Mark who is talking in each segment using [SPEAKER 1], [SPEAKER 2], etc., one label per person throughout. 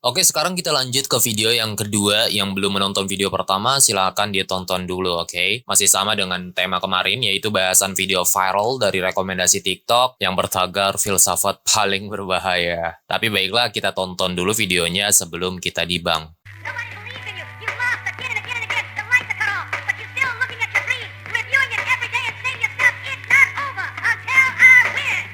[SPEAKER 1] Oke, sekarang kita lanjut ke video yang kedua. Yang belum menonton video pertama, silakan dia tonton dulu, oke? Masih sama dengan tema kemarin, yaitu bahasan video viral dari rekomendasi TikTok yang bertagar filsafat paling berbahaya. Tapi baiklah, kita tonton dulu videonya sebelum kita dibang.
[SPEAKER 2] Nobody believes in you. You lost again and again and again. The lights are cut off, but you're still looking at your dream, reviewing it every day and saying to yourself, it's not over until I win.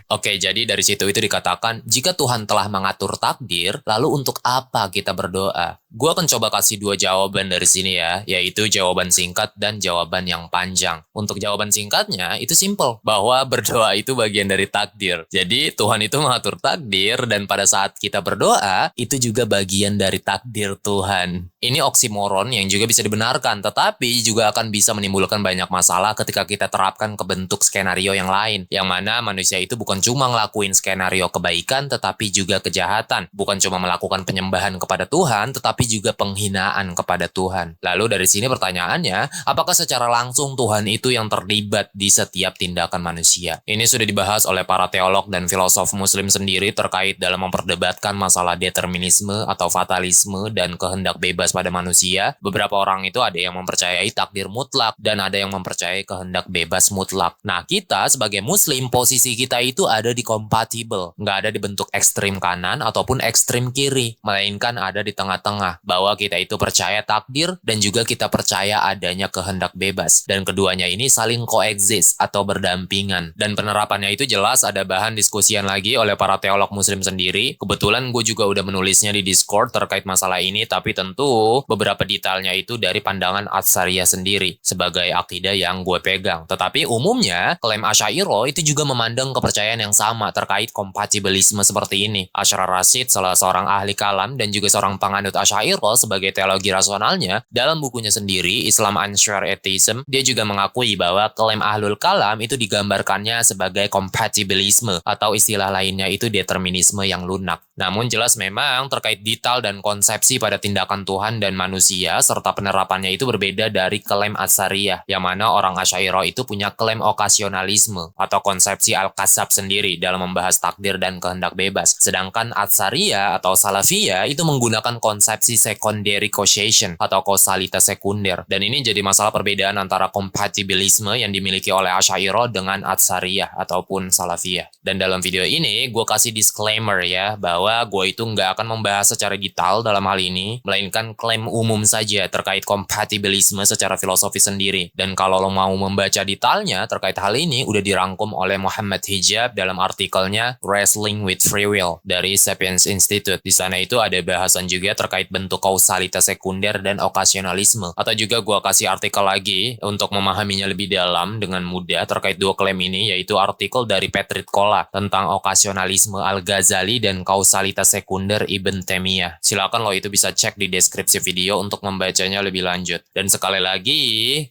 [SPEAKER 1] Oke, jadi dari situ itu dikatakan, jika Tuhan telah mengatur takdir, lalu untuk apa kita berdoa? Gue akan coba kasih dua jawaban dari sini ya, yaitu jawaban singkat dan jawaban yang panjang. Untuk jawaban singkatnya, itu simple, bahwa berdoa itu bagian dari takdir. Jadi, Tuhan itu mengatur takdir, dan pada saat kita berdoa, itu juga bagian dari takdir Tuhan. Ini oksimoron yang juga bisa dibenarkan, tetapi juga akan bisa menimbulkan banyak masalah ketika kita terapkan ke bentuk skenario yang lain, yang mana manusia itu bukan cuma ngelakuin skenario kebaikan, tetapi juga kejahatan. Bukan cuma melakukan penyembahan kepada Tuhan, tetapi juga penghinaan kepada Tuhan. Lalu dari sini pertanyaannya, apakah secara langsung Tuhan itu yang terlibat di setiap tindakan manusia? Ini sudah dibahas oleh para teolog dan filosof muslim sendiri terkait dalam memperdebatkan masalah determinisme atau fatalisme dan kehendak bebas pada manusia. Beberapa orang itu ada yang mempercayai takdir mutlak dan ada yang mempercayai kehendak bebas mutlak. Nah, kita sebagai muslim, posisi kita itu ada di kompatibel. Nggak ada di bentuk ekstrim kanan ataupun ekstrim kiri, melainkan ada di tengah-tengah, bahwa kita itu percaya takdir dan juga kita percaya adanya kehendak bebas. Dan keduanya ini saling koexist atau berdampingan. Dan penerapannya itu jelas ada bahan diskusian lagi oleh para teolog muslim sendiri. Kebetulan gue juga udah menulisnya di Discord terkait masalah ini, tapi tentu beberapa detailnya itu dari pandangan Atsariyah sendiri sebagai akidah yang gue pegang. Tetapi umumnya, klaim Asy'ariyah itu juga memandang kepercayaan yang sama terkait kompatibilisme seperti ini. Asy'ar Rashid, salah seorang ahli kalam dan juga seorang penganut Asy'ariyah sebagai teologi rasionalnya, dalam bukunya sendiri, Islam Unsure Atheism, dia juga mengakui bahwa klaim ahlul kalam itu digambarkannya sebagai kompatibilisme atau istilah lainnya itu determinisme yang lunak. Namun jelas memang terkait detail dan konsepsi pada tindakan Tuhan dan manusia serta penerapannya itu berbeda dari klaim Atsariyah, yang mana orang Asy'ariyah itu punya klaim okasionalisme atau konsepsi al-kasab sendiri dalam membahas takdir dan kehendak bebas. Sedangkan Atsariyah atau Salafiyah itu menggunakan konsepsi secondary causation atau kausalitas sekunder. Dan ini jadi masalah perbedaan antara kompatibilisme yang dimiliki oleh Asy'ariyah dengan Atsariyah ataupun Salafiyah. Dan dalam video ini, gue kasih disclaimer ya, bahwa gue itu nggak akan membahas secara detail dalam hal ini, melainkan klaim umum saja terkait kompatibilisme secara filosofi sendiri. Dan kalau lo mau membaca detailnya terkait hal ini, udah dirangkum oleh Muhammad Hijab dalam artikelnya Wrestling with Free Will dari Sapiens Institute. Di sana itu ada bahasan juga terkait bentuk kausalitas sekunder dan okasionalisme. Atau juga gue kasih artikel lagi untuk memahaminya lebih dalam dengan mudah terkait dua klaim ini, yaitu artikel dari Petrit Kola tentang okasionalisme Al-Ghazali dan kausalitas sekunder Ibn Taimiyah. Silakan lo itu bisa cek di deskripsi video untuk membacanya lebih lanjut. Dan sekali lagi,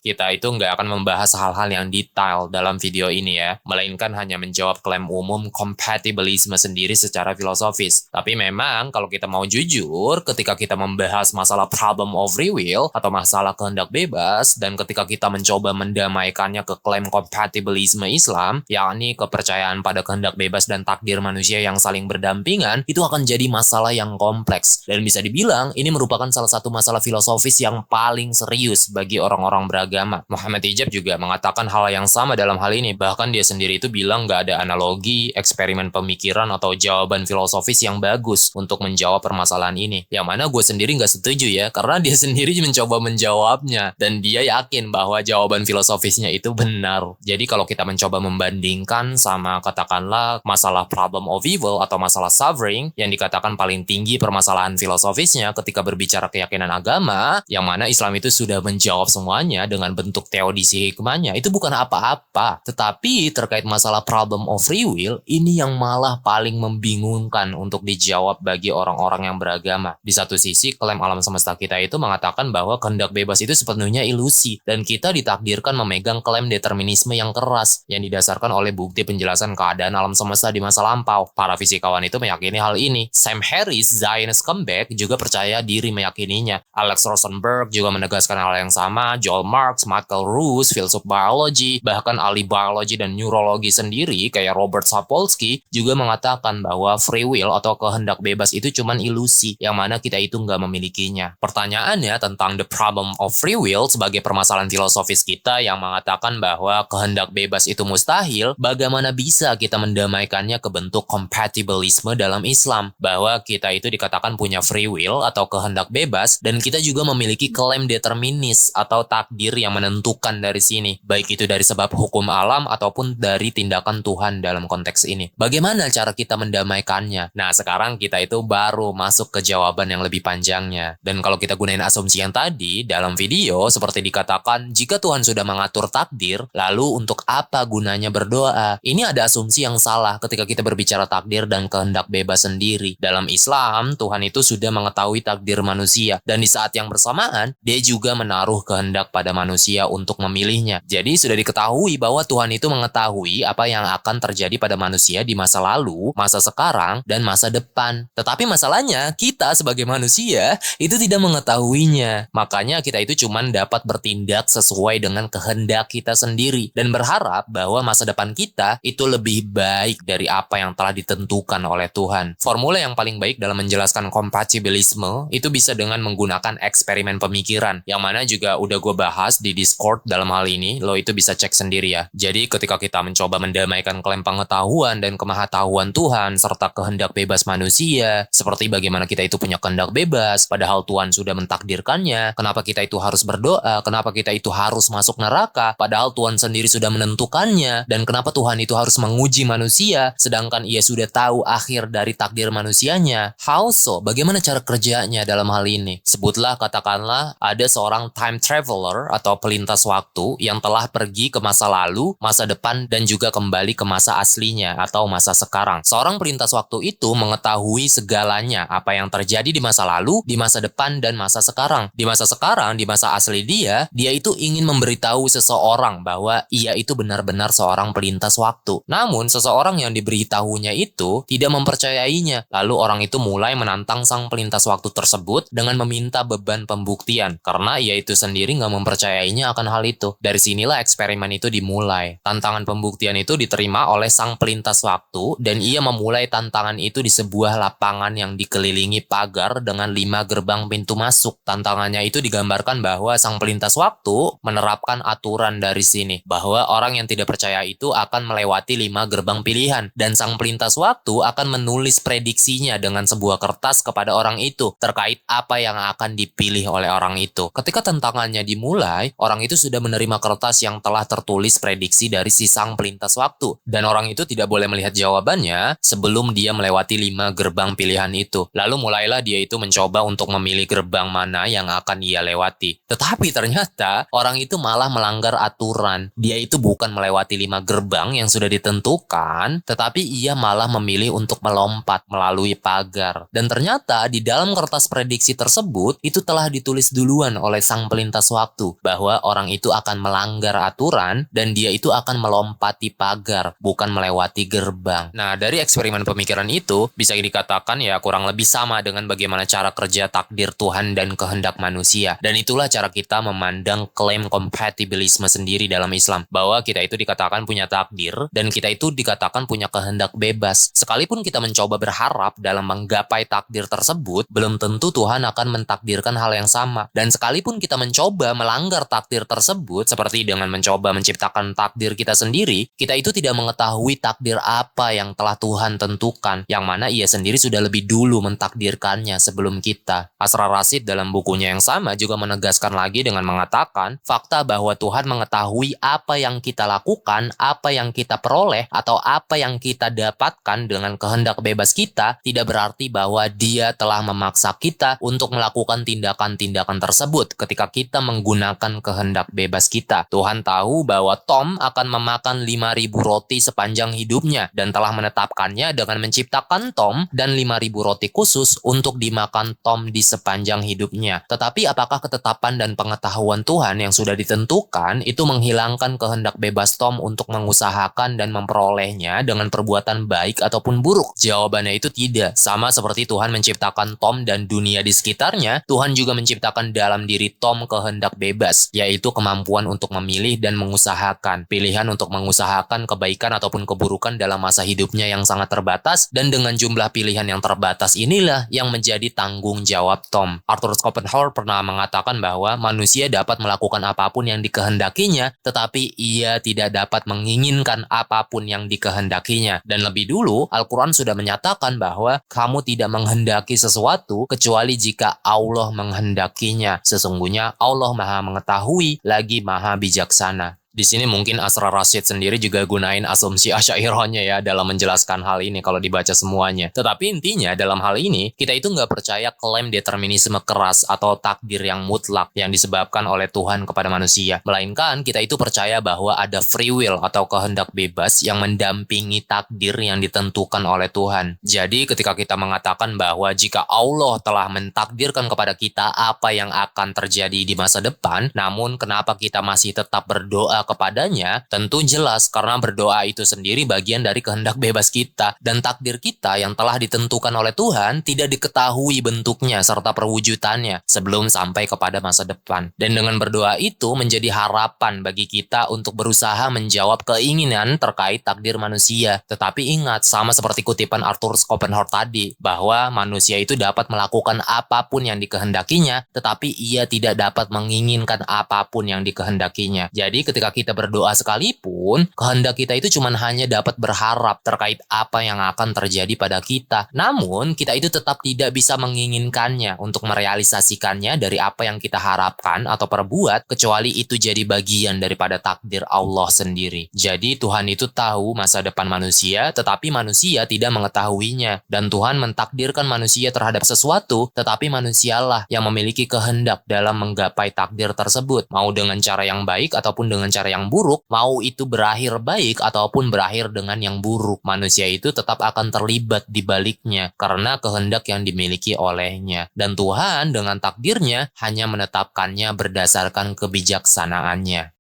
[SPEAKER 1] kita itu nggak akan membahas hal-hal yang detail dalam video ini ya, melainkan hanya menjawab klaim umum kompatibilisme sendiri secara filosofis. Tapi memang kalau kita mau jujur, ketika kita membahas masalah problem of free will atau masalah kehendak bebas, dan ketika kita mencoba mendamaikannya ke klaim kompatibilisme Islam, yakni kepercayaan pada kehendak bebas dan takdir manusia yang saling berdampingan, itu akan jadi masalah yang kompleks. Dan bisa dibilang, ini merupakan salah satu masalah filosofis yang paling serius bagi orang-orang beragama. Muhammad Hijab juga mengatakan hal yang sama dalam hal ini. Bahkan dia sendiri itu bilang nggak ada analogi, eksperimen pemikiran, atau jawaban filosofis yang bagus untuk menjawab permasalahan ini. Yang mana gue sendiri nggak setuju ya, karena dia sendiri mencoba menjawabnya. Dan dia yakin bahwa jawaban filosofisnya itu benar. Jadi kalau kita mencoba membandingkan sama katakanlah masalah problem of evil atau masalah suffering yang dikatakan paling tinggi permasalahan filosofisnya ketika berbicara keyakinan agama, yang mana Islam itu sudah menjawab semuanya dengan bentuk teodisi hikmahnya, itu bukan apa-apa. Tetapi terkait masalah problem of free will, ini yang malah paling membingungkan untuk dijawab bagi orang-orang yang beragama. Di satu sisi sisi, klaim alam semesta kita itu mengatakan bahwa kehendak bebas itu sepenuhnya ilusi, dan kita ditakdirkan memegang klaim determinisme yang keras, yang didasarkan oleh bukti penjelasan keadaan alam semesta di masa lampau. Para fisikawan itu meyakini hal ini. Sam Harris, Zionist Comeback, juga percaya diri meyakininya. Alex Rosenberg juga menegaskan hal yang sama. Joel Marks, Michael Ruse, filsuf biologi, bahkan ahli biologi dan neurologi sendiri kayak Robert Sapolsky juga mengatakan bahwa free will atau kehendak bebas itu cuman ilusi, yang mana kita itu nggak memilikinya. Pertanyaannya tentang the problem of free will sebagai permasalahan filosofis kita yang mengatakan bahwa kehendak bebas itu mustahil, bagaimana bisa kita mendamaikannya ke bentuk compatibilisme dalam Islam, bahwa kita itu dikatakan punya free will atau kehendak bebas, dan kita juga memiliki klaim determinis atau takdir yang menentukan dari sini, baik itu dari sebab hukum alam ataupun dari tindakan Tuhan dalam konteks ini. Bagaimana cara kita mendamaikannya? Nah, sekarang kita itu baru masuk ke jawaban yang lebih panjangnya. Dan kalau kita gunain asumsi yang tadi, dalam video seperti dikatakan, jika Tuhan sudah mengatur takdir, lalu untuk apa gunanya berdoa? Ini ada asumsi yang salah ketika kita berbicara takdir dan kehendak bebas sendiri. Dalam Islam, Tuhan itu sudah mengetahui takdir manusia, dan di saat yang bersamaan, dia juga menaruh kehendak pada manusia untuk memilihnya. Jadi sudah diketahui bahwa Tuhan itu mengetahui apa yang akan terjadi pada manusia di masa lalu, masa sekarang, dan masa depan. Tetapi masalahnya, kita sebagai manusia itu tidak mengetahuinya. Makanya kita itu cuma dapat bertindak sesuai dengan kehendak kita sendiri dan berharap bahwa masa depan kita itu lebih baik dari apa yang telah ditentukan oleh Tuhan. Formula yang paling baik dalam menjelaskan kompatibilisme itu bisa dengan menggunakan eksperimen pemikiran, yang mana juga udah gue bahas di Discord dalam hal ini. Lo itu bisa cek sendiri ya. Jadi ketika kita mencoba mendamaikan klaim pengetahuan dan kemahatauan Tuhan serta kehendak bebas manusia, seperti bagaimana kita itu punya kehendak bebas padahal Tuhan sudah mentakdirkannya, kenapa kita itu harus berdoa, kenapa kita itu harus masuk neraka padahal Tuhan sendiri sudah menentukannya, dan kenapa Tuhan itu harus menguji manusia sedangkan ia sudah tahu akhir dari takdir manusianya. How so? Bagaimana cara kerjanya dalam hal ini? Sebutlah, katakanlah ada seorang time traveler atau pelintas waktu yang telah pergi ke masa lalu, masa depan, dan juga kembali ke masa aslinya atau masa sekarang. Seorang pelintas waktu itu mengetahui segalanya apa yang terjadi di masa lalu, di masa depan, dan masa sekarang. Di masa sekarang, di masa asli dia itu ingin memberitahu seseorang bahwa ia itu benar-benar seorang pelintas waktu. Namun, seseorang yang diberitahunya itu tidak mempercayainya. Lalu orang itu mulai menantang sang pelintas waktu tersebut dengan meminta beban pembuktian, karena ia itu sendiri nggak mempercayainya akan hal itu. Dari sinilah eksperimen itu dimulai. Tantangan pembuktian itu diterima oleh sang pelintas waktu, dan ia memulai tantangan itu di sebuah lapangan yang dikelilingi pagar dengan 5 gerbang pintu masuk. Tantangannya itu digambarkan bahwa sang pelintas waktu menerapkan aturan dari sini, bahwa orang yang tidak percaya itu akan melewati 5 gerbang pilihan, dan sang pelintas waktu akan menulis prediksinya dengan sebuah kertas kepada orang itu terkait apa yang akan dipilih oleh orang itu. Ketika tantangannya dimulai, orang itu sudah menerima kertas yang telah tertulis prediksi dari si sang pelintas waktu, dan orang itu tidak boleh melihat jawabannya sebelum dia melewati 5 gerbang pilihan itu. Lalu mulailah dia itu mencoba untuk memilih gerbang mana yang akan ia lewati. Tetapi ternyata orang itu malah melanggar aturan. Dia itu bukan melewati 5 gerbang yang sudah ditentukan, tetapi ia malah memilih untuk melompat melalui pagar. Dan ternyata di dalam kertas prediksi tersebut itu telah ditulis duluan oleh sang pelintas waktu bahwa orang itu akan melanggar aturan dan dia itu akan melompati pagar, bukan melewati gerbang. Nah, dari eksperimen pemikiran itu bisa dikatakan ya kurang lebih sama dengan bagaimana cara kerja takdir Tuhan dan kehendak manusia. Dan itulah cara kita memandang klaim kompatibilisme sendiri dalam Islam, bahwa kita itu dikatakan punya takdir dan kita itu dikatakan punya kehendak bebas. Sekalipun kita mencoba berharap dalam menggapai takdir tersebut, belum tentu Tuhan akan mentakdirkan hal yang sama. Dan sekalipun kita mencoba melanggar takdir tersebut, seperti dengan mencoba menciptakan takdir kita sendiri, kita itu tidak mengetahui takdir apa yang telah Tuhan tentukan, yang mana ia sendiri sudah lebih dulu mentakdirkannya sebelum kita. Asrar Rashid dalam bukunya yang sama juga menegaskan lagi dengan mengatakan, fakta bahwa Tuhan mengetahui apa yang kita lakukan, apa yang kita peroleh, atau apa yang kita dapatkan dengan kehendak bebas kita, tidak berarti bahwa Dia telah memaksa kita untuk melakukan tindakan-tindakan tersebut ketika kita menggunakan kehendak bebas kita. Tuhan tahu bahwa Tom akan memakan 5.000 roti sepanjang hidupnya dan telah menetapkannya dengan menciptakan Tom dan 5.000 roti khusus untuk dimakan menentukan Tom di sepanjang hidupnya. Tetapi apakah ketetapan dan pengetahuan Tuhan yang sudah ditentukan itu menghilangkan kehendak bebas Tom untuk mengusahakan dan memperolehnya dengan perbuatan baik ataupun buruk? Jawabannya itu tidak. Sama seperti Tuhan menciptakan Tom dan dunia di sekitarnya, Tuhan juga menciptakan dalam diri Tom kehendak bebas, yaitu kemampuan untuk memilih dan mengusahakan. Pilihan untuk mengusahakan kebaikan ataupun keburukan dalam masa hidupnya yang sangat terbatas, dan dengan jumlah pilihan yang terbatas inilah yang menjadi tanggung jawab Tom. Arthur Schopenhauer pernah mengatakan bahwa manusia dapat melakukan apapun yang dikehendakinya, tetapi ia tidak dapat menginginkan apapun yang dikehendakinya. Dan lebih dulu, Al-Quran sudah menyatakan bahwa kamu tidak menghendaki sesuatu kecuali jika Allah menghendakinya. Sesungguhnya Allah Maha Mengetahui lagi Maha Bijaksana. Di sini mungkin Asrar Rashid sendiri juga gunain asumsi Asy'ariyahnya ya dalam menjelaskan hal ini kalau dibaca semuanya. Tetapi intinya dalam hal ini, kita itu nggak percaya klaim determinisme keras atau takdir yang mutlak yang disebabkan oleh Tuhan kepada manusia. Melainkan kita itu percaya bahwa ada free will atau kehendak bebas yang mendampingi takdir yang ditentukan oleh Tuhan. Jadi ketika kita mengatakan bahwa jika Allah telah mentakdirkan kepada kita apa yang akan terjadi di masa depan, namun kenapa kita masih tetap berdoa kepadanya, tentu jelas karena berdoa itu sendiri bagian dari kehendak bebas kita, dan takdir kita yang telah ditentukan oleh Tuhan tidak diketahui bentuknya serta perwujudannya sebelum sampai kepada masa depan. Dan dengan berdoa itu menjadi harapan bagi kita untuk berusaha menjawab keinginan terkait takdir manusia. Tetapi ingat, sama seperti kutipan Arthur Schopenhauer tadi, bahwa manusia itu dapat melakukan apapun yang dikehendakinya, tetapi ia tidak dapat menginginkan apapun yang dikehendakinya. Jadi ketika kita berdoa sekalipun, kehendak kita itu cuma hanya dapat berharap terkait apa yang akan terjadi pada kita. Namun, kita itu tetap tidak bisa menginginkannya untuk merealisasikannya dari apa yang kita harapkan atau perbuat, kecuali itu jadi bagian daripada takdir Allah sendiri. Jadi, Tuhan itu tahu masa depan manusia, tetapi manusia tidak mengetahuinya. Dan Tuhan mentakdirkan manusia terhadap sesuatu, tetapi manusialah yang memiliki kehendak dalam menggapai takdir tersebut. Mau dengan cara yang baik ataupun dengan cara yang buruk, mau itu berakhir baik ataupun berakhir dengan yang buruk, manusia itu tetap akan terlibat di baliknya karena kehendak yang dimiliki olehnya. Dan Tuhan dengan takdirnya hanya menetapkannya berdasarkan kebijaksanaannya.